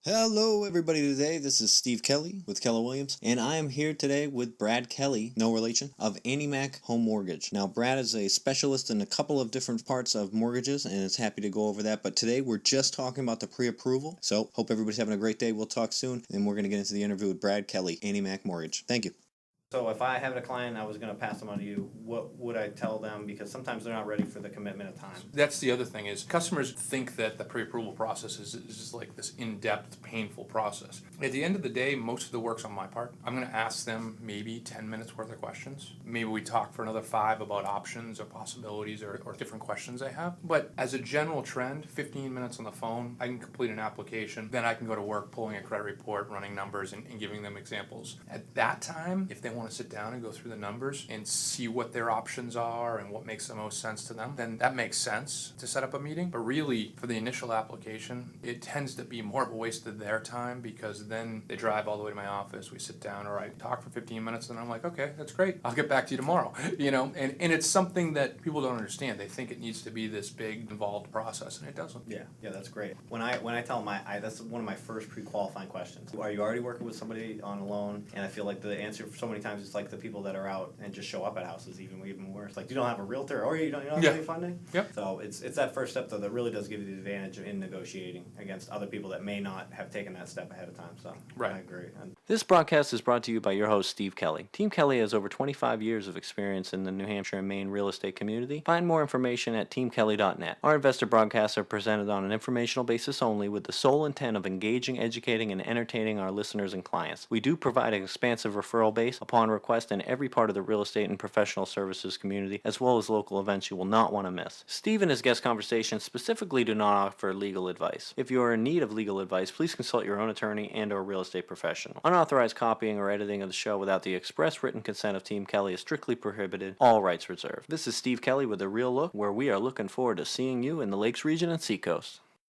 Hello everybody today, this is Steve Kelley with Keller Williams, and I am here today with Brad Kelley, no relation, of AnnieMac Home Mortgage. Now Brad is a specialist in a couple of different parts of mortgages and is happy to go over that, but today we're just talking about the pre-approval, so hope everybody's having a great day. We'll talk soon, and we're going to get into the interview with Brad Kelley, AnnieMac Mortgage. Thank you. So if I have a client, I was going to pass them on to you, what would I tell them? Because sometimes they're not ready for the commitment of time. That's the other thing is customers think that the pre-approval process is just like this in-depth, painful process. At the end of the day, most of the work's on my part. I'm going to ask them maybe 10 minutes worth of questions. Maybe we talk for another 5 about options or possibilities or different questions they have. But as a general trend, 15 minutes on the phone, I can complete an application. Then I can go to work pulling a credit report, running numbers, and giving them examples. At that time, if they want to sit down and go through the numbers and see what their options are and what makes the most sense to them, then that makes sense to set up a meeting. But really, for the initial application, it tends to be more of a waste of their time because then they drive all the way to my office, we sit down, or I talk for 15 minutes, and I'm like, okay, that's great. I'll get back to you tomorrow. And it's something that people don't understand. They think it needs to be this big, involved process, and it doesn't. Yeah, that's great. When I tell them, that's one of my first pre-qualifying questions. Are you already working with somebody on a loan? And I feel like the answer so many times is like the people that are out and just show up at houses even worse. Like, you don't have a realtor, or you don't have any funding? Yep. So it's that first step, though, that really does give you the advantage in negotiating against other people that may not have taken that step ahead of time. So Right. I agree. This broadcast is brought to you by your host, Steve Kelley. Team Kelley has over 25 years of experience in the New Hampshire and Maine real estate community. Find more information at teamkelley.net. Our investor broadcasts are presented on an informational basis only with the sole intent of engaging, educating, and entertaining our listeners and clients. We do provide an expansive referral base upon request in every part of the real estate and professional services community, as well as local events you will not want to miss. Steve and his guest conversations specifically do not offer legal advice. If you are in need of legal advice, please consult your own attorney and/or real estate professional. Unauthorized copying or editing of the show without the express written consent of Team Kelley is strictly prohibited. All rights reserved. This is Steve Kelley with A Real Look, where we are looking forward to seeing you in the Lakes region and Seacoast.